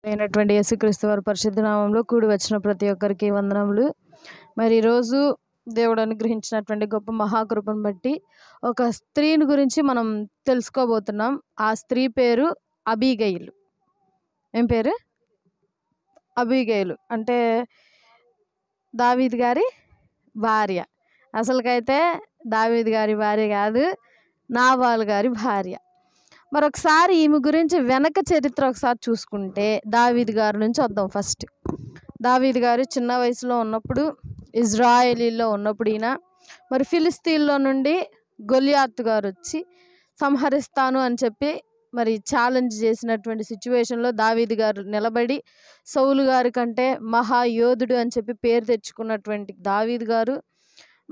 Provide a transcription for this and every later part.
అయినటువంటి యేసుక్రీస్తు వారి పరిశుద్ధ నామంలో కూడి వచ్చిన ప్రతి ఒక్కరికి వందనములు. మరి ఈరోజు దేవుడు అనుగ్రహించినటువంటి గొప్ప మహాకృపను బట్టి ఒక స్త్రీని గురించి మనం తెలుసుకోబోతున్నాం. ఆ స్త్రీ పేరు అబీగయిలు. ఏం పేరు? అబీగయిలు అంటే దావీదు గారి భార్య. అసలుకైతే దావీదు గారి భార్య కాదు, నాబాలు గారి భార్య. మరొకసారి ఈమె గురించి వెనక చరిత్ర ఒకసారి చూసుకుంటే దావీదు గారి నుంచి వద్దాం. ఫస్ట్ దావీదు గారు చిన్న వయసులో ఉన్నప్పుడు, ఇజ్రాయేలీలో ఉన్నప్పుడు, ఈయన మరి ఫిలిస్తీన్లో నుండి గొలియాతు గారు వచ్చి సంహరిస్తాను అని చెప్పి మరి ఛాలెంజ్ చేసినటువంటి సిచ్యువేషన్లో దావీదు గారు నిలబడి సౌలు గారి కంటే మహాయోధుడు అని చెప్పి పేరు తెచ్చుకున్నటువంటి దావీదు గారు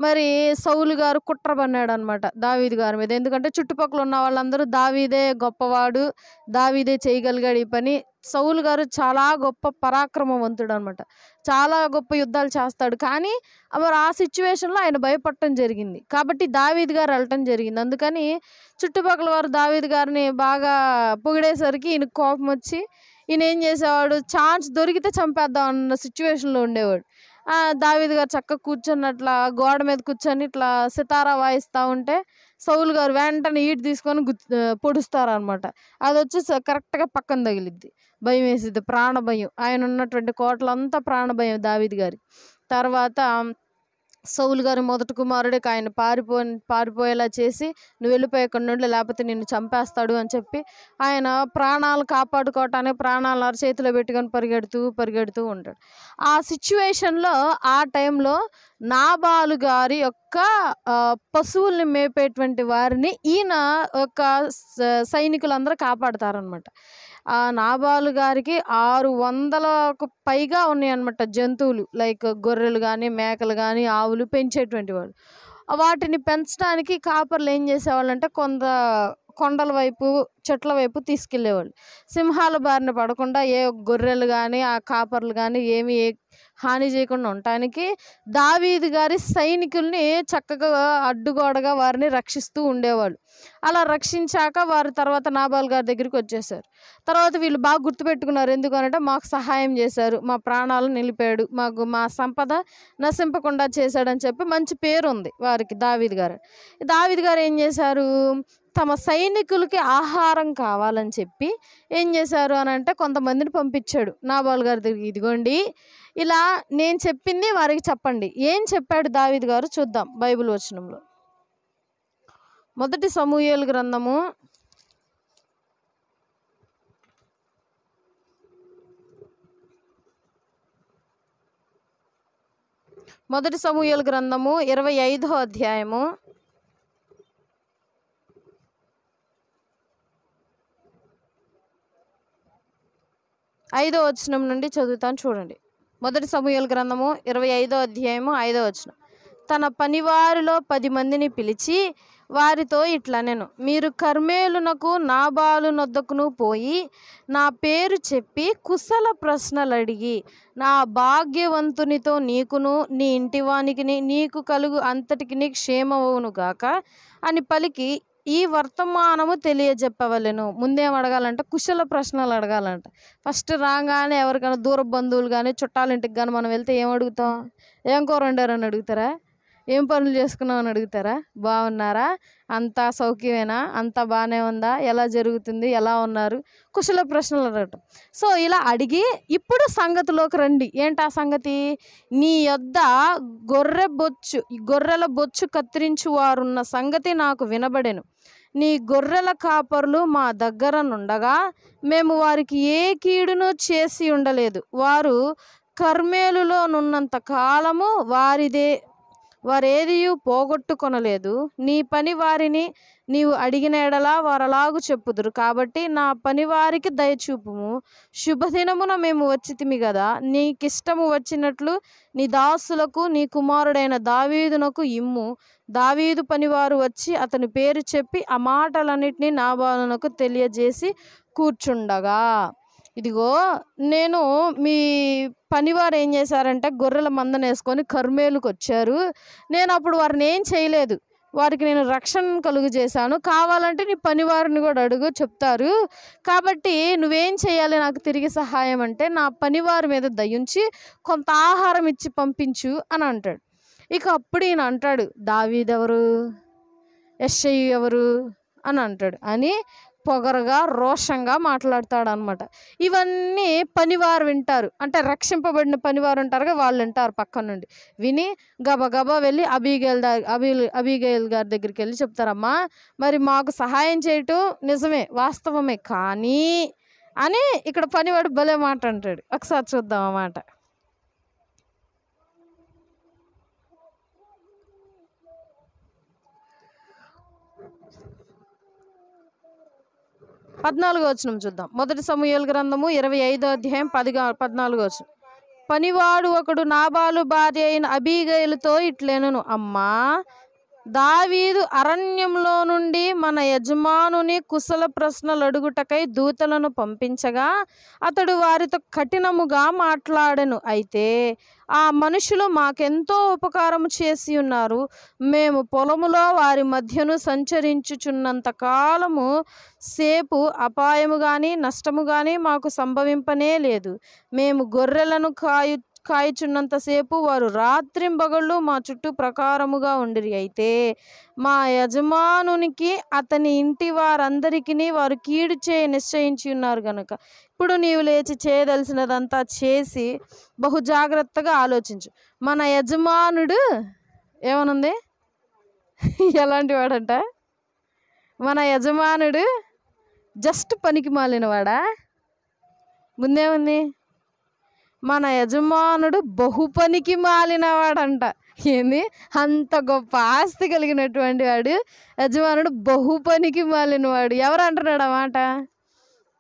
మరి సౌలు గారు కుట్ర పన్నాడు అనమాట దావీదు గారి మీద. ఎందుకంటే చుట్టుపక్కల ఉన్న వాళ్ళందరూ దావీదే గొప్పవాడు, దావీదే చేయగలిగాడు ఈ పని. సౌలు గారు చాలా గొప్ప పరాక్రమవంతుడు అనమాట, చాలా గొప్ప యుద్ధాలు చేస్తాడు. కానీ మరి ఆ సిచ్యువేషన్లో ఆయన భయపడటం జరిగింది. కాబట్టి దావీదు గారు వెళ్ళటం జరిగింది. అందుకని చుట్టుపక్కల వారు దావీదు గారిని బాగా పొగిడేసరికి ఈయన కోపం వచ్చి ఈయన ఏం చేసేవాడు, ఛాన్స్ దొరికితే చంపేద్దాం అన్న సిచ్యువేషన్లో ఉండేవాడు. దావీదు గారు చక్కగా కూర్చొని అట్లా గోడ మీద కూర్చొని ఇట్లా సితారా వాయిస్తూ ఉంటే సౌలు గారు వెంటనే ఈటు తీసుకొని పొడుస్తారనమాట. అది వచ్చి కరెక్ట్గా పక్కన తగిలిద్ది. భయం వేసిద్ది, ప్రాణ భయం. ఆయన ఉన్నటువంటి కోటలంతా ప్రాణ భయం దావీదు గారి. తర్వాత సౌలు గారి మొదటి కుమారుడికి ఆయన పారిపోయేలా చేసి నువ్వు వెళ్ళిపోయే ఇక్కడ నుండి, లేకపోతే నిన్ను చంపేస్తాడు అని చెప్పి ఆయన ప్రాణాలు కాపాడుకోవటానికి ప్రాణాలు అరచేతిలో పెట్టుకొని పరిగెడుతూ ఉంటాడు. ఆ సిచ్యువేషన్లో ఆ టైంలో నాబాలు గారి యొక్క పశువుల్ని మేపేటువంటి వారిని ఈయన యొక్క సైనికులందరూ కాపాడతారనమాట. ఆ నాబాలు గారికి 600కు పైగా ఉన్నాయన్నమాట జంతువులు, లైక్ గొర్రెలు కానీ మేకలు కానీ ఆవులు పెంచేటువంటి వాళ్ళు. వాటిని పెంచడానికి కాపర్లు ఏం చేసేవాళ్ళు అంటే కొండల వైపు చెట్ల వైపు తీసుకెళ్లేవాళ్ళు. సింహాల బారిన పడకుండా ఏ గొర్రెలు కానీ ఆ కాపర్లు కానీ ఏమి హాని చేయకుండా ఉండటానికి దావీదు గారి సైనికుల్ని చక్కగా అడ్డుగోడగా వారిని రక్షిస్తూ ఉండేవాళ్ళు. అలా రక్షించాక వారు తర్వాత నాబాల్ గారి దగ్గరికి వచ్చేసారు. తర్వాత వీళ్ళు బాగా గుర్తుపెట్టుకున్నారు. ఎందుకనంటే మాకు సహాయం చేశారు, మా ప్రాణాలు నిలిపాడు, మా సంపద నశింపకుండా చేశాడని చెప్పి మంచి పేరు ఉంది వారికి. దావీదు గారు ఏం చేశారు, తమ సైనికులకి ఆహారం కావాలని చెప్పి ఏం చేశారు అని అంటే కొంతమందిని పంపించాడు నాబాల్ గారి దగ్గరికి. ఇదిగోండి ఇలా నేను చెప్పింది వారికి చెప్పండి. ఏం చెప్పాడు దావీదు గారు చూద్దాం బైబిల్ వచనంలో. మొదటి సమూయేలు గ్రంథము 25వ అధ్యాయము 5వ వచనం నుండి చదువుతాను చూడండి. మొదటి సమూయేలు గ్రంథము 25వ అధ్యాయము 5వ వచనం. తన పనివారిలో 10 మందిని పిలిచి వారితో ఇట్లా నేను, మీరు కర్మేలునకు నాబాలు నొద్దకును పోయి నా పేరు చెప్పి కుశల ప్రశ్నలు అడిగి నా భాగ్యవంతునితో నీకును నీ ఇంటివానికి నీకు కలుగు అంతటికి క్షేమవును గాక అని పలికి ఈ వర్తమానము తెలియజెప్పవలెను. ముందేం అడగాలంటే కుశల ప్రశ్నలు అడగాలంట. ఫస్ట్ రాగానే ఎవరికైనా దూర బంధువులు కానీ చుట్టాలింటికి కానీ మనం వెళ్తే ఏం అడుగుతాం? ఏం కూర వండారని అడుగుతారా? ఏం పనులు చేసుకున్నామని అడుగుతారా? బాగున్నారా, అంతా సౌఖ్యమేనా, అంతా బాగానే ఉందా, ఎలా జరుగుతుంది, ఎలా ఉన్నారు, కుశల ప్రశ్నలు అడగటం. సో ఇలా అడిగి ఇప్పుడు సంగతిలోకి రండి. ఏంటా సంగతి? నీ యొద్ద గొర్రెల బొచ్చు కత్తిరించు వారున్న సంగతి నాకు వినబడెను. నీ గొర్రెల కాపరులు మా దగ్గర నుండగా మేము వారికి ఏ కీడును చేసి ఉండలేదు. వారు కర్మేలులో నున్నంత కాలము వారేదియు పోగొట్టుకొనలేదు. నీ పని వారిని నీవు అడిగిన ఎడలా వారలాగు చెప్పుదురు. కాబట్టి నా పని వారికి దయచూపుము. శుభదినమున మేము వచ్చితిమి కదా, నీకిష్టము వచ్చినట్లు నీ దాసులకు నీ కుమారుడైన దావీదునకు ఇమ్ము. దావీదు పనివారు వచ్చి అతని పేరు చెప్పి ఆ మాటలన్నిటినీ నాబాలునకు తెలియజేసి కూర్చుండగా, ఇదిగో నేను మీ పనివారు ఏం చేశారంటే గొర్రెల మందను వేసుకొని కర్మేలుకు వచ్చారు. నేను అప్పుడు వారిని ఏం చేయలేదు, వారికి నేను రక్షణ కలుగు చేశాను, కావాలంటే నీ పనివారిని కూడా అడుగు చెప్తారు. కాబట్టి నువ్వేం చేయాలి నాకు తిరిగి సహాయం అంటే, నా పనివారి మీద దయించి కొంత ఆహారం ఇచ్చి పంపించు అని అంటాడు. ఇక అప్పుడు ఈయన అంటాడు, దావీదెవరు, యెషయి ఎవరు అని అంటాడు అని పొగరగా రోషంగా మాట్లాడతాడు అనమాట. ఇవన్నీ పనివారు వింటారు, అంటే రక్షింపబడిన పనివారు ఉంటారుగా, వాళ్ళు వింటారు పక్కన నుండి. విని గబగబా వెళ్ళి అబీగయల్ గారి దగ్గరికి వెళ్ళి చెప్తారమ్మా, మరి మాకు సహాయం చేయటం నిజమే, వాస్తవమే, కానీ అని ఇక్కడ పనివాడు భలే మాట అంటాడు. ఒకసారి చూద్దాం ఆ మాట. 14వ వచనం చూద్దాం. 1 సమూయేలు గ్రంథము 25వ అధ్యాయం 14వ వచనం. పనివాడు ఒకడు నాబాలు భార్య అయిన అబీగయలుతో ఇట్లెనెను, అమ్మా, దావీదు అరణ్యంలో నుండి మన యజమానుని కుశల ప్రశ్నలు అడుగుటకై దూతలను పంపించగా అతడు వారితో కఠినముగా మాట్లాడెను. అయితే ఆ మనుషులు మాకెంతో ఉపకారము చేసి ఉన్నారు. మేము పొలములో వారి మధ్యను సంచరించుచున్నంత కాలము సేపు అపాయము కానీ నష్టము కానీ మాకు సంభవింపనే లేదు. మేము గొర్రెలను కాయుచున్నంతసేపు వారు రాత్రింబగళ్ళు మా చుట్టూ ప్రకారముగా ఉండిరి. అయితే మా యజమానునికి అతని ఇంటి వారందరికీ వారు కీడు చేయ నిశ్చయించి ఉన్నారు గనుక ఇప్పుడు నీవు లేచి చేయదలసినదంతా చేసి బహు జాగ్రత్తగా ఆలోచించు. మన యజమానుడు ఏమనుంది, ఎలాంటి వాడంట? మన యజమానుడు జస్ట్ పనికి మాలినవాడా? ముందేముంది, మన యజమానుడు బహుపనికి మాలినవాడంట. ఏంది, అంత గొప్ప ఆస్తి కలిగినటువంటి వాడు యజమానుడు బహుపనికి మాలినవాడు. ఎవరు అంటున్నాడు ఆ మాట?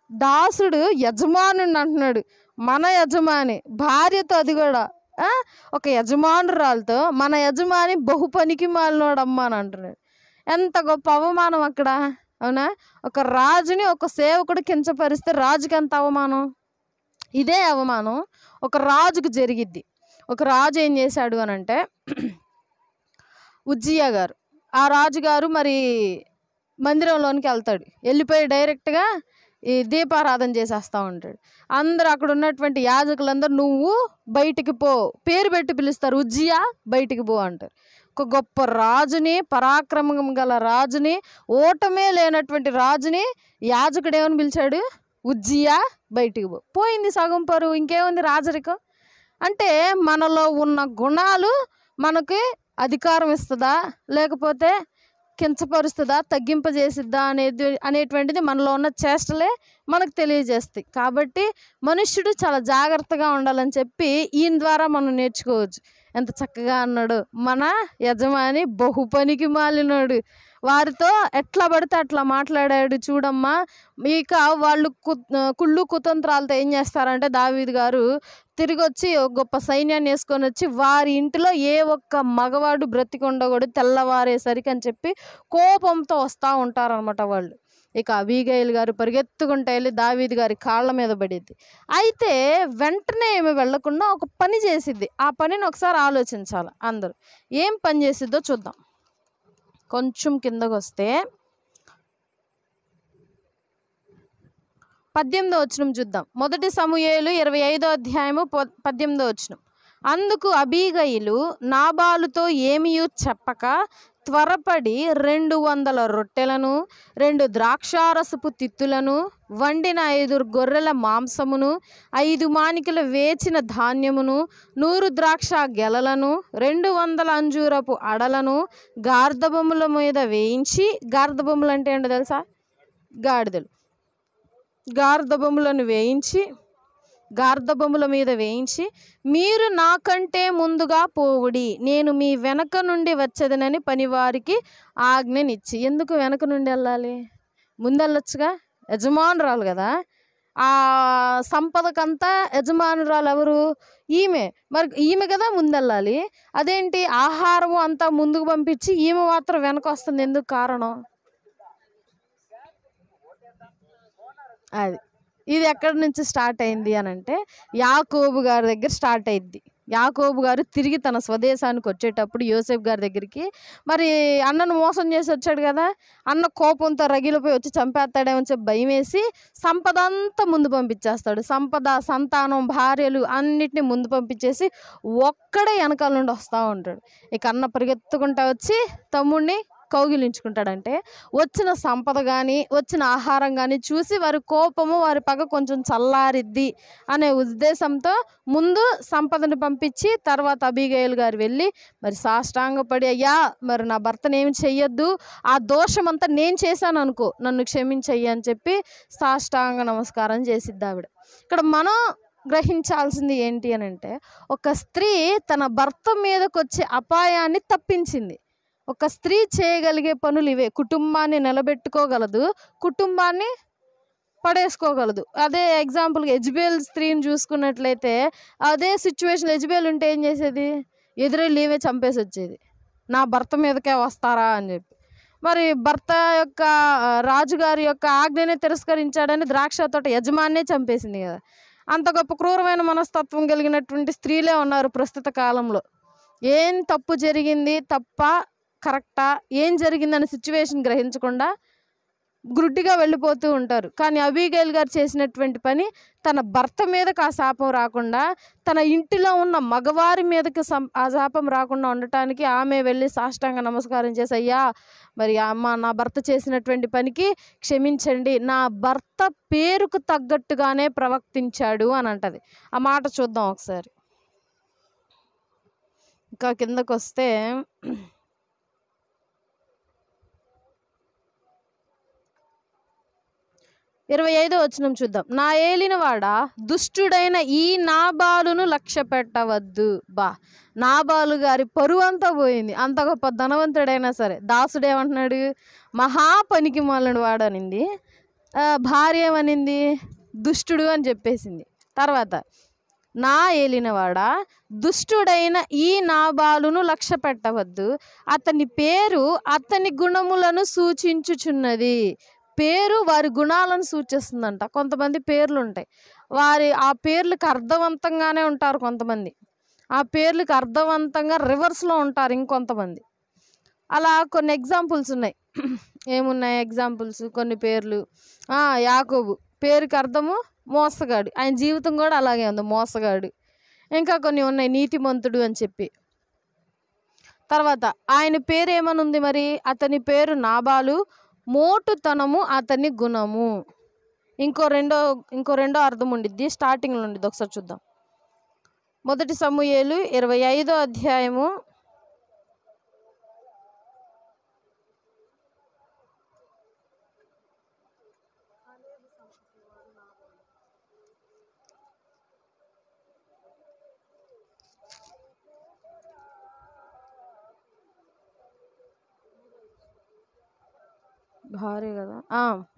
దాసుడు యజమానుడిని అంటున్నాడు. మన యజమాని భార్యతో, అది కూడా ఒక యజమానురాలతో, మన యజమాని బహుపనికి మాలినోడమ్మా అని అంటున్నాడు. ఎంత గొప్ప అవమానం అక్కడ, అవునా? ఒక రాజుని ఒక సేవకుడు కించపరిస్తే రాజుకి ఎంత అవమానం. ఇదే అవమానం ఒక రాజుకు జరిగిద్ది. ఒక రాజు ఏం చేశాడు అని అంటే, ఉజ్జియా గారు, ఆ రాజుగారు మరి మందిరంలోనికి వెళ్తాడు. వెళ్ళిపోయి డైరెక్ట్గా ఈ దీపారాధన చేసేస్తూ ఉంటాడు. అందరూ అక్కడ ఉన్నటువంటి యాజకులందరూ నువ్వు బయటికి పో, పేరు పెట్టి పిలుస్తారు, ఉజ్జియా బయటికి పో అంటారు. ఒక గొప్ప రాజుని, పరాక్రమం గల రాజుని, ఓటమే లేనటువంటి రాజుని యాజకుడు ఏమని పిలిచాడు? ఉజ్జియా బయటికి పో. పోయింది సగం పరువు, ఇంకేముంది రాజరికం. అంటే మనలో ఉన్న గుణాలు మనకి అధికారం ఇస్తుందా, లేకపోతే కించపరుస్తుందా, తగ్గింపజేసిద్దా అనేటువంటిది మనలో ఉన్న చేష్టలే మనకు తెలియజేస్తాయి. కాబట్టి మనుష్యుడు చాలా జాగ్రత్తగా ఉండాలని చెప్పి ఈయన ద్వారా మనం నేర్చుకోవచ్చు. ఎంత చక్కగా అన్నాడు, మన యజమాని బహుపనికి మాలినాడు, వారితో ఎట్లా పడితే అట్లా మాట్లాడాడు చూడమ్మా. ఇక వాళ్ళు కుళ్ళు కుతంత్రాలతో ఏం చేస్తారంటే, దావీదు గారు తిరిగి వచ్చి గొప్ప సైన్యాన్ని వేసుకొని వచ్చి వారి ఇంటిలో ఏ ఒక్క మగవాడు బ్రతికి ఉండకూడదు తెల్లవారేసరికి అని చెప్పి కోపంతో వస్తూ ఉంటారనమాట వాళ్ళు. ఇక అబీగయల్ గారు పరిగెత్తుకుంటూ వెళ్ళి దావీదు గారి కాళ్ళ మీద పడిద్ది. అయితే వెంటనే ఏమి వెళ్లకుండా ఒక పని చేసిద్ది. ఆ పనిని ఒకసారి ఆలోచించాలి అందరూ. ఏం పని చేసిద్దో చూద్దాం. కొంచెం కిందకు వస్తే 18వ వచనం చూద్దాం. 1 సమూయేలు 25వ అధ్యాయము 18వ వచనం. అందుకు అబీగయిలు నాబాలుతో ఏమీయూ చెప్పక త్వరపడి 200 రొట్టెలను, 2 ద్రాక్షారసపు తిత్తులను, వండిన 5 గొర్రెల మాంసమును, 5 మానికల వేచిన ధాన్యమును, 100 ద్రాక్ష గెలలను, 200 అంజూరపు అడలను గార్ధబొమ్మల మీద వేయించి, గార్ధబొమ్మలు అంటే ఏంటో తెలుసా? గాడిదలు. గార్ధబొమ్మల మీద వేయించి, మీరు నాకంటే ముందుగా పోవుడి, నేను మీ వెనక నుండి వచ్చేదనని పనివారికి ఆజ్ఞనిచ్చి. ఎందుకు వెనక నుండి వెళ్ళాలి? ముందెళ్ళొచ్చుగా, యజమానురాలు కదా. ఆ సంపదకంతా యజమానురాలు ఎవరు? ఈమె. మరి ఈమె కదా ముందెళ్ళాలి. అదేంటి ఆహారము అంతా ముందుకు పంపించి ఈమె మాత్రం వెనక వస్తుంది? ఎందుకు కారణం? అది ఇది ఎక్కడి నుంచి స్టార్ట్ అయింది అని అంటే, యాకోబు గారి దగ్గర స్టార్ట్ అయింది. యాకోబు గారు తిరిగి తన స్వదేశానికి వచ్చేటప్పుడు యోసేపు గారి దగ్గరికి, మరి అన్నను మోసం చేసి వచ్చాడు కదా, అన్న కోపంతో రగిలిపోయి వచ్చి చంపేస్తాడేమో చెప్పి భయం వేసి సంపద అంతా ముందు పంపించేస్తాడు. సంపద, సంతానం, భార్యలు అన్నిటినీ ముందు పంపించేసి ఒక్కడే వెనకాల నుండి వస్తూ ఉంటాడు. ఇక అన్న పరిగెత్తుకుంటా వచ్చి తమ్ముడిని కౌగిలించుకుంటాడంటే వచ్చిన సంపద కానీ వచ్చిన ఆహారం కానీ చూసి వారి కోపము, వారి పగ కొంచెం చల్లారిద్ది అనే ఉద్దేశంతో ముందు సంపదను పంపించి తర్వాత అబీగయలు గారు వెళ్ళి మరి సాష్టాంగపడి, అయ్యా మరి నా భర్తను ఏమి చెయ్యొద్దు, ఆ దోషం అంతా నేను చేశాను అనుకో, నన్ను క్షమించయ్యా అని చెప్పి సాష్టాంగ నమస్కారం చేసిద్ది ఆవిడ. ఇక్కడ మనం గ్రహించాల్సింది ఏంటి అని అంటే, ఒక స్త్రీ తన భర్త మీదకి వచ్చే అపాయాన్ని తప్పించింది. ఒక స్త్రీ చేయగలిగే పనులు ఇవే. కుటుంబాన్ని నిలబెట్టుకోగలదు, కుటుంబాన్ని పడేసుకోగలదు. అదే ఎగ్జాంపుల్గా యెజబెల్ స్త్రీని చూసుకున్నట్లయితే అదే సిచ్యువేషన్ యెజబెల్ ఉంటే ఏం చేసేది, ఎదురెళ్ళి ఈమె చంపేసి వచ్చేది, నా భర్త మీదకే వస్తారా అని చెప్పి. మరి భర్త యొక్క రాజుగారి యొక్క ఆజ్ఞనే తిరస్కరించాడని ద్రాక్ష తోట యజమాన్నే చంపేసింది కదా. అంత గొప్ప క్రూరమైన మనస్తత్వం కలిగినటువంటి స్త్రీలే ఉన్నారు ప్రస్తుత కాలంలో. ఏం తప్పు జరిగింది, తప్ప కరెక్టా, ఏం జరిగిందనే సిచ్యువేషన్ గ్రహించకుండా గుడ్డిగా వెళ్ళిపోతూ ఉంటారు. కానీ అబీగైల్ గారు చేసినటువంటి పని, తన భర్త మీదకి ఆ శాపం రాకుండా, తన ఇంటిలో ఉన్న మగవారి మీదకి ఆ శాపం రాకుండా ఉండటానికి ఆమె వెళ్ళి సాష్టాంగ నమస్కారం చేసి, అయ్యా మరి అమ్మ నా భర్త చేసినటువంటి పనికి క్షమించండి, నా భర్త పేరుకు తగ్గట్టుగానే ప్రవర్తించాడు అని అంటది. ఆ మాట చూద్దాం ఒకసారి. ఇంకా కిందకు వస్తే 25వ వచనం చూద్దాం. నా ఏలినవాడా, దుష్టుడైన ఈ నాబాలును లక్ష్య పెట్టవద్దు. నాబాలు గారి పరువు అంతా పోయింది. అంత గొప్ప ధనవంతుడైనా సరే దాసుడు ఏమంటున్నాడు, మహా పనికి మాలిన వాడనింది. భార్య ఏమనింది, దుష్టుడు అని చెప్పేసింది. తర్వాత నా ఏలినవాడా, దుష్టుడైన ఈ నాబాలును లక్ష్య పెట్టవద్దు, అతని పేరు అతని గుణములను సూచించుచున్నది. పేరు వారి గుణాలను సూచిస్తుందంట. కొంతమంది పేర్లు ఉంటాయి, ఆ పేర్లకు అర్థవంతంగానే ఉంటారు కొంతమంది, ఆ పేర్లకు అర్థవంతంగా రివర్స్లో ఉంటారు ఇంకొంతమంది. అలా కొన్ని ఎగ్జాంపుల్స్ ఉన్నాయి. ఏమున్నాయి ఎగ్జాంపుల్స్? కొన్ని పేర్లు, యాకోబు పేరుకి అర్థము మోసగాడు, ఆయన జీవితం కూడా అలాగే ఉంది, మోసగాడు. ఇంకా కొన్ని ఉన్నాయి, నీతిమంతుడు అని చెప్పి. తర్వాత ఆయన పేరు ఏమనుంది మరి, అతని పేరు నాబాలు, మోటుతనము అతని గుణము. ఇంకో రెండో అర్థం ఉండిద్ది, స్టార్టింగ్లో ఉండిద్ది. ఒకసారి చూద్దాం. 1 సమూయేలు 25వ అధ్యాయము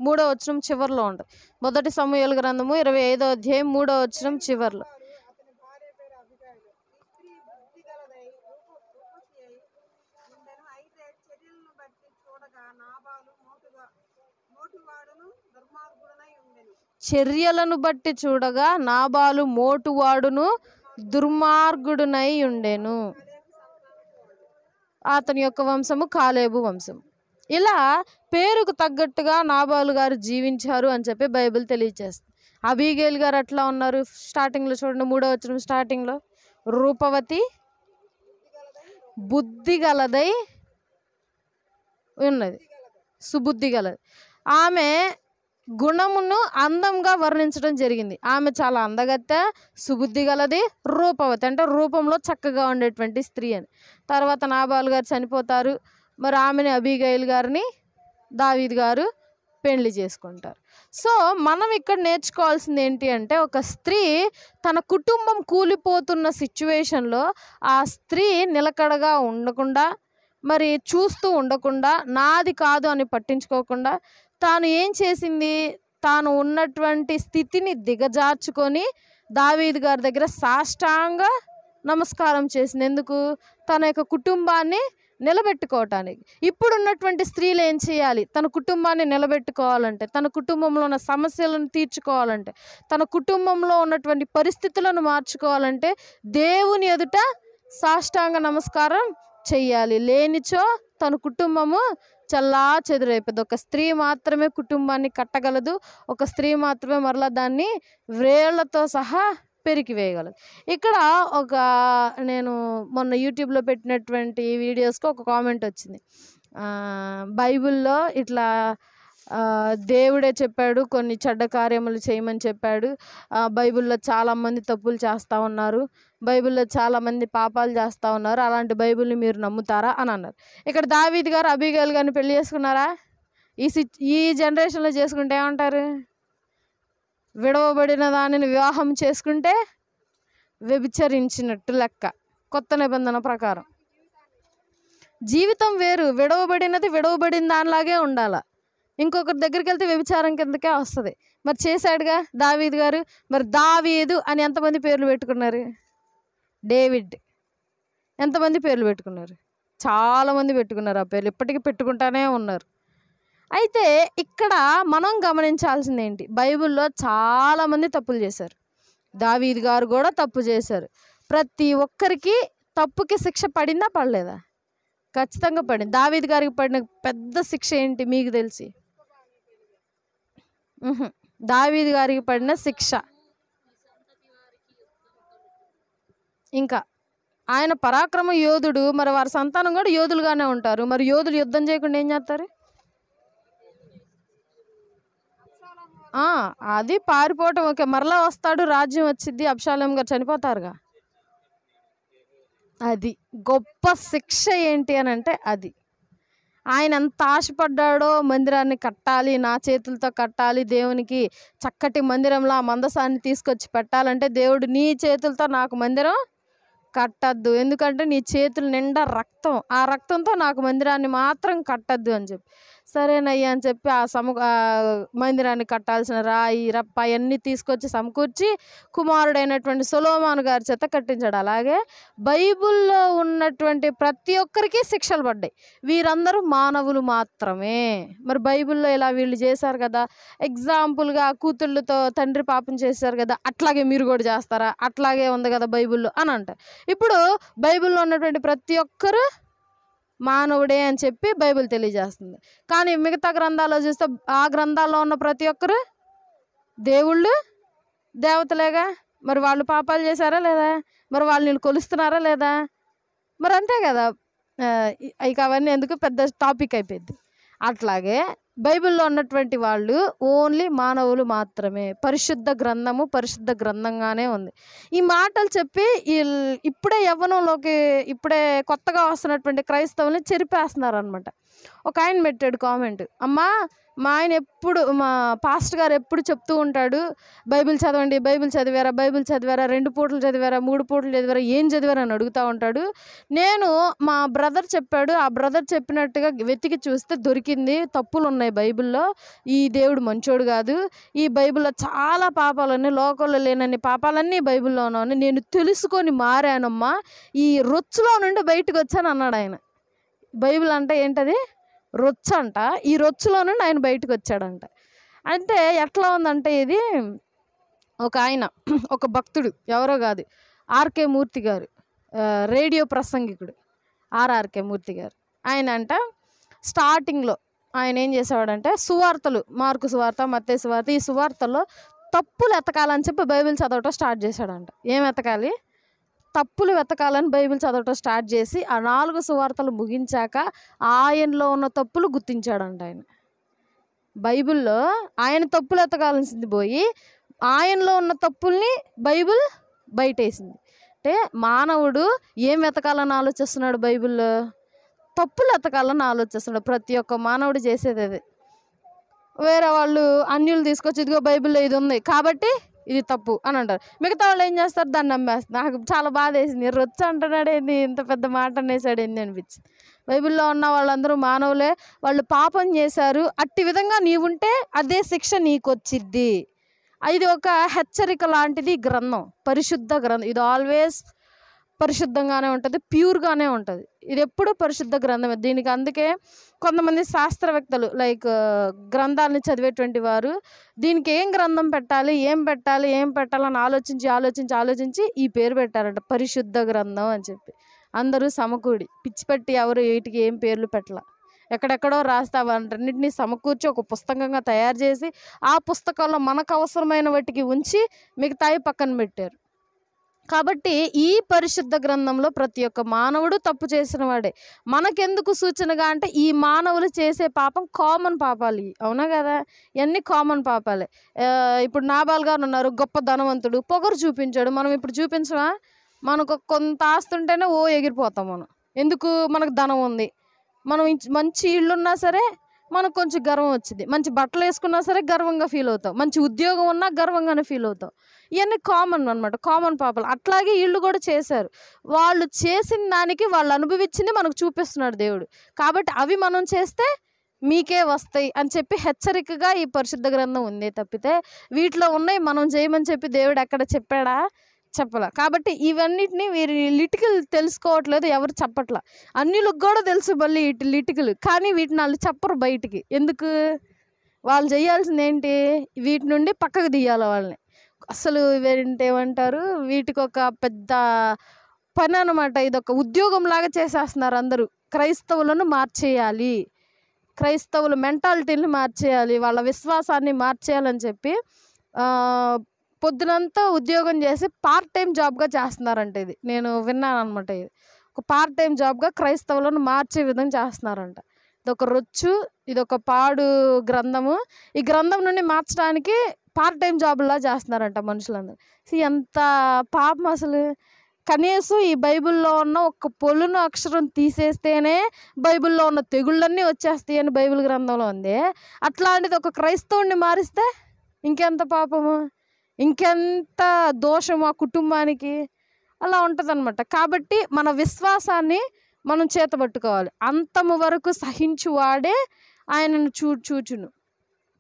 3వ వచనం చివరిలో ఉంటుంది. 1 సమూయేలు గ్రంథము 25వ అధ్యాయం 3వ వచనం చివరిలో. చర్యలను బట్టి చూడగా నాబాలు మోటువాడును దుర్మార్గుడునై ఉండెను. అతని యొక్క వంశము కాలేబు వంశం. ఇలా పేరుకు తగ్గట్టుగా నాబాలు గారు జీవించారు అని చెప్పి బైబిల్ తెలియజేస్తుంది. అబీగేల్ గారు అట్లా ఉన్నారు. స్టార్టింగ్లో చూడండి, 3వ వచనం స్టార్టింగ్లో, రూపవతి, బుద్ధి గలదై ఉన్నది, సుబుద్ధి గలది. ఆమె గుణమును అందంగా వర్ణించడం జరిగింది. ఆమె చాలా అందగత్తె, సుబుద్ధి గలది, రూపవతి అంటే రూపంలో చక్కగా ఉండేటువంటి స్త్రీ అని. తర్వాత నాబాలు గారు చనిపోతారు. మరి ఆమెని అబీగైల్ గారిని దావీదు గారు పెళ్లి చేసుకుంటారు. సో మనం ఇక్కడ నేర్చుకోవాల్సింది ఏంటి అంటే, ఒక స్త్రీ తన కుటుంబం కూలిపోతున్న సిచ్యువేషన్లో ఆ స్త్రీ నిలకడగా ఉండకుండా, మరి చూస్తూ ఉండకుండా, నాది కాదు అని పట్టించుకోకుండా తాను ఏం చేసింది, తాను ఉన్నటువంటి స్థితిని దిగజార్చుకొని దావీదు గారి దగ్గర సాష్టాంగ నమస్కారం చేసింది. ఎందుకు? తన యొక్క కుటుంబాన్ని నిలబెట్టుకోవటానికి. ఇప్పుడున్నటువంటి స్త్రీలు ఏం చేయాలి? తన కుటుంబాన్ని నిలబెట్టుకోవాలంటే, తన కుటుంబంలో ఉన్న సమస్యలను తీర్చుకోవాలంటే, తన కుటుంబంలో ఉన్నటువంటి పరిస్థితులను మార్చుకోవాలంటే దేవుని ఎదుట సాష్టాంగ నమస్కారం చెయ్యాలి. లేనిచో తన కుటుంబము చల్లా చెదురైపోద్ది. ఒక స్త్రీ మాత్రమే కుటుంబాన్ని కట్టగలదు. ఒక స్త్రీ మాత్రమే మరలా దాన్ని వ్రేళ్లతో సహా పెరికివేయగలదు. ఇక్కడ నేను మొన్న యూట్యూబ్లో పెట్టినటువంటి వీడియోస్కి ఒక కామెంట్ వచ్చింది. బైబిల్లో ఇట్లా దేవుడే చెప్పాడు కొన్ని చెడ్డ కార్యములు చేయమని చెప్పాడు. బైబిల్లో చాలామంది తప్పులు చేస్తూ ఉన్నారు, బైబిల్లో చాలామంది పాపాలు చేస్తూ ఉన్నారు, అలాంటి బైబిల్ని మీరు నమ్ముతారా అని అన్నారు. ఇక్కడ దావీదు గారు అబీగైల్ గారిని పెళ్లి చేసుకున్నారా? ఈ జనరేషన్లో చేసుకుంటే ఏమంటారు? విడవబడిన దానిని వివాహం చేసుకుంటే వ్యభిచరించినట్టు లెక్క. కొత్త నిబంధన ప్రకారం జీవితం వేరు. విడవబడినది విడవబడిన దానిలాగే ఉండాలి. ఇంకొకరి దగ్గరికి వెళ్తే వ్యభిచారం కిందకే వస్తుంది. మరి చేశాడుగా దావీదు గారు. మరి దావీదు అని ఎంతమంది పేర్లు పెట్టుకున్నారు? డేవిడ్ ఎంతమంది పేర్లు పెట్టుకున్నారు? చాలామంది పెట్టుకున్నారు. ఆ పేర్లు ఇప్పటికీ పెట్టుకుంటానే ఉన్నారు. అయితే ఇక్కడ మనం గమనించాల్సింది ఏంటి? బైబిల్లో చాలామంది తప్పులు చేశారు. దావీదు గారు కూడా తప్పు చేశారు. ప్రతి ఒక్కరికి తప్పుకి శిక్ష పడిందా పడలేదా? ఖచ్చితంగా పడింది. దావీదు గారికి పడిన పెద్ద శిక్ష ఏంటి మీకు తెలిసి? దావీదు గారికి పడిన శిక్ష ఇంకా ఆయన పరాక్రమ యోధుడు. మరి వారి సంతానం కూడా యోధులుగానే ఉంటారు. మరి యోధులు యుద్ధం చేయకుండా ఏం చేస్తారు? అది పారిపోవటం ఓకే. మరలా వస్తాడు, రాజ్యం వచ్చింది, అబ్షాలోము గారు చనిపోతారుగా. అది గొప్ప శిక్ష ఏంటి అని అంటే అది. ఆయన ఎంత ఆశపడ్డాడో మందిరాన్ని కట్టాలి, నా చేతులతో కట్టాలి, దేవునికి చక్కటి మందిరంలో ఆ మందసాన్ని తీసుకొచ్చి పెట్టాలంటే దేవుడు నీ చేతులతో నాకు మందిరం కట్టద్దు, ఎందుకంటే నీ చేతులు నిండా రక్తం, ఆ రక్తంతో నాకు మందిరాన్ని మాత్రం కట్టద్దు అని చెప్పి, సరేనయ్యా అని చెప్పి ఆ మందిరాన్ని కట్టాల్సిన రాయి రప్ప అవన్నీ తీసుకొచ్చి సమకూర్చి కుమారుడైనటువంటి సొలొమోను గారి చేత కట్టించాడు. అలాగే బైబిల్లో ఉన్నటువంటి ప్రతి ఒక్కరికి శిక్షలు పడ్డాయి. వీరందరూ మానవులు మాత్రమే. మరి బైబిల్లో ఇలా వీళ్ళు చేశారు కదా, ఎగ్జాంపుల్గా కూతుళ్ళతో తండ్రి పాపం చేశారు కదా, అట్లాగే మీరు కూడా చేస్తారా? అట్లాగే ఉంది కదా బైబిల్లో అని అంటారు. ఇప్పుడు బైబిల్లో ఉన్నటువంటి ప్రతి ఒక్కరు మానవుడే అని చెప్పి బైబిల్ తెలియజేస్తుంది. కానీ మిగతా గ్రంథాల్లో చూస్తే ఆ గ్రంథాల్లో ఉన్న ప్రతి ఒక్కరు దేవుళ్ళు, దేవతలేగా. మరి వాళ్ళు పాపాలు చేశారా లేదా? మరి వాళ్ళు నేను కొలుస్తున్నారా లేదా? మరి అంతే కదా. ఇక అవన్నీ ఎందుకు, పెద్ద టాపిక్ అయిపోయింది. అట్లాగే బైబిల్లో ఉన్నటువంటి వాళ్ళు ఓన్లీ మానవులు మాత్రమే. పరిశుద్ధ గ్రంథము పరిశుద్ధ గ్రంథంగానే ఉంది. ఈ మాటలు చెప్పి ఇప్పుడే యవ్వనంలోకి ఇప్పుడే కొత్తగా వస్తున్నటువంటి క్రైస్తవుల్ని చెరిపేస్తున్నారు అనమాట. ఒక ఆయన పెట్టాడు కామెంట్, అమ్మా మా ఆయన ఎప్పుడు, మా పాస్టర్ గారు ఎప్పుడు చెప్తూ ఉంటాడు, బైబిల్ చదవండి, బైబిల్ చదివారా, బైబిల్ చదివారా, 2 పూటలు చదివారా, 3 పూటలు చదివారా, ఏం చదివారా అని అడుగుతూ ఉంటాడు. నేను మా బ్రదర్ చెప్పాడు, ఆ బ్రదర్ చెప్పినట్టుగా వెతికి చూస్తే దొరికింది, తప్పులు ఉన్నాయి బైబిల్లో, ఈ దేవుడు మంచోడు కాదు, ఈ బైబిల్లో చాలా పాపాలన్నీ, లోకంలో లేనన్ని పాపాలన్నీ బైబిల్లో ఉన్నాయని నేను తెలుసుకొని మారానమ్మా, ఈ రొచ్చులో నుండి బయటకు వచ్చాను అన్నాడు ఆయన. బైబిల్ అంటే ఏంటది? రొచ్చు అంట. ఈ రొచ్చులో నుండి ఆయన బయటకు వచ్చాడంట. అంటే ఎట్లా ఉందంటే ఇది, ఒక ఆయన, ఒక భక్తుడు, ఎవరో కాదు, ఆర్కే మూర్తి గారు, రేడియో ప్రసంగికుడు ఆర్ఆర్కే మూర్తి గారు. ఆయన అంట స్టార్టింగ్లో ఆయన ఏం చేసేవాడంటే సువార్తలు, మార్కు సువార్త, మత్తయి సువార్త, ఈ సువార్తల్లో తప్పులు ఎతకాలని చెప్పి బైబిల్ చదవటం స్టార్ట్ చేశాడంట. ఏం ఎతకాలి? తప్పులు వెతకాలని బైబిల్ చదవటం స్టార్ట్ చేసి ఆ 4 సువార్తలు ముగించాక ఆయనలో ఉన్న తప్పులు గుర్తించాడంట. ఆయన బైబిల్లో ఆయన తప్పులు ఎతకాల్సింది పోయి ఆయనలో ఉన్న తప్పుల్ని బైబిల్ బయటేసింది. అంటే మానవుడు ఏం వెతకాలని ఆలోచిస్తున్నాడు? బైబిల్లో తప్పులు ఎతకాలని ఆలోచిస్తున్నాడు. ప్రతి ఒక్క మానవుడు చేసేది అదే. వేరే వాళ్ళు అన్యులు తీసుకొచ్చి ఇదిగో బైబిల్లో ఇది ఉంది కాబట్టి ఇది తప్పు అని అంటారు. మిగతా వాళ్ళు ఏం చేస్తారు? దాన్ని నమ్మేస్తారు. నాకు చాలా బాధ వేసింది, రొచ్చు అంటున్నాడు ఏంది, ఇంత పెద్ద మాట అనేసాడు ఏంది అనిపించింది. బైబిల్లో ఉన్న వాళ్ళందరూ మానవులే, వాళ్ళు పాపం చేశారు, అట్టి విధంగా నీవుంటే అదే శిక్ష నీకు వచ్చిద్ది. ఇది ఒక హెచ్చరిక లాంటిది గ్రంథం, పరిశుద్ధ గ్రంథం. ఇది ఆల్వేస్ పరిశుద్ధంగానే ఉంటుంది, ప్యూర్గానే ఉంటుంది. ఇది ఎప్పుడు పరిశుద్ధ గ్రంథమే. దీనికి అందుకే కొంతమంది శాస్త్రవేత్తలు లైక్ గ్రంథాలని చదివేటువంటి వారు దీనికి ఏం గ్రంథం పెట్టాలి, ఏం పెట్టాలని ఆలోచించి ఈ పేరు పెట్టారంట, పరిశుద్ధ గ్రంథం అని చెప్పి. అందరూ సమకూడి పిచ్చిపెట్టి ఎవరు వీటికి ఏం పేర్లు పెట్టాల, ఎక్కడెక్కడో రాస్తావన్నిటిని సమకూర్చి ఒక పుస్తకంగా తయారు చేసి ఆ పుస్తకంలో మనకు అవసరమైన వాటికి ఉంచి మిగతాయి పక్కన పెట్టారు. కాబట్టి ఈ పరిశుద్ధ గ్రంథంలో ప్రతి ఒక్క మానవుడు తప్పు చేసిన వాడే. మనకెందుకు సూచనగా అంటే ఈ మానవులు చేసే పాపం కామన్ పాపాలు ఇవి, అవునా కదా, ఇవన్నీ కామన్ పాపాలే. ఇప్పుడు నాబాల్ గారు ఉన్నారు, గొప్ప ధనవంతుడు, పొగరు చూపించాడు. మనం ఇప్పుడు చూపించమా? మనకు కొంత ఆస్తుంటేనే ఎగిరిపోతాం మనం. ఎందుకు? మనకు ధనం ఉంది, మనం మంచి ఇల్లు ఉన్నా సరే మనకు కొంచెం గర్వం వచ్చింది, మంచి బట్టలు వేసుకున్నా సరే గర్వంగా ఫీల్ అవుతాం, మంచి ఉద్యోగం ఉన్నా గర్వంగానే ఫీల్ అవుతాం. ఇవన్నీ కామన్ అనమాట, కామన్ పాపాలు. అట్లాగే వీళ్ళు కూడా చేశారు. వాళ్ళు చేసిన దానికి వాళ్ళు అనుభవించింది మనకు చూపిస్తున్నాడు దేవుడు. కాబట్టి అవి మనం చేస్తే మీకే వస్తాయి అని చెప్పి హెచ్చరికగా ఈ పరిశుద్ధ గ్రంథం ఉంది తప్పితే వీటిలో ఉన్నాయి మనం చేయమని చెప్పి దేవుడు ఎక్కడ చెప్పాడా? చెప్పలా. కాబట్టి ఇవన్నిటిని వీరి లిటికలు తెలుసుకోవట్లేదు, ఎవరు చెప్పట్లా. అన్యులకు కూడా తెలుసు మళ్ళీ వీటి లిటికలు, కానీ వీటిని వాళ్ళు చెప్పరు బయటికి. ఎందుకు? వాళ్ళు చేయాల్సింది ఏంటి? వీటి నుండి పక్కకు తీయాలి వాళ్ళని. అసలు ఏమంటారు, వీటికి ఒక పెద్ద పని అనమాట, ఇదొక ఉద్యోగంలాగా చేసేస్తున్నారు అందరూ. క్రైస్తవులను మార్చేయాలి, క్రైస్తవుల మెంటాలిటీని మార్చేయాలి, వాళ్ళ విశ్వాసాన్ని మార్చేయాలని చెప్పి పొద్దునంతా ఉద్యోగం చేసి పార్ట్ టైం జాబ్గా చేస్తున్నారంట. ఇది నేను విన్నాను అనమాట. ఇది ఒక పార్ట్ టైం జాబ్గా క్రైస్తవులను మార్చే విధంగా చేస్తున్నారంట. ఇదొక రొచ్చు, ఇదొక పాడు గ్రంథము. ఈ గ్రంథం నుండి మార్చడానికి పార్ట్ టైం జాబ్లా చేస్తున్నారంట మనుషులందరూ. ఎంత పాపం అసలు. కనీసం ఈ బైబిల్లో ఉన్న ఒక పొల్లును అక్షరం తీసేస్తేనే బైబిల్లో ఉన్న తెగుళ్ళన్నీ వచ్చేస్తాయి అని బైబిల్ గ్రంథంలో ఉంది. అట్లాంటిది ఒక క్రైస్తవుడిని మారిస్తే ఇంకెంత పాపము, ఇంకెంత దోషం ఆ కుటుంబానికి. అలా ఉంటుందన్నమాట. కాబట్టి మన విశ్వాసాన్ని మనం చేతబట్టుకోవాలి. అంతము వరకు సహించువాడే ఆయనను చూచును,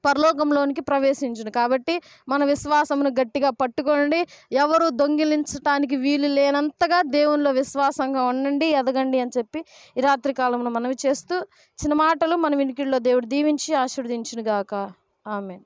పరలోకంలోనికి ప్రవేశించును. కాబట్టి మన విశ్వాసమును గట్టిగా పట్టుకోండి. ఎవరు దొంగిలించడానికి వీలు లేనంతగా దేవునిలో విశ్వాసంగా ఉండండి, ఎదగండి అని చెప్పి ఈ రాత్రి కాలంలో మనవి చేస్తూ చిన్న మాటలు మన వినికిడిలో దేవుడు దీవించి ఆశీర్వదించును గాక. ఆమేన్.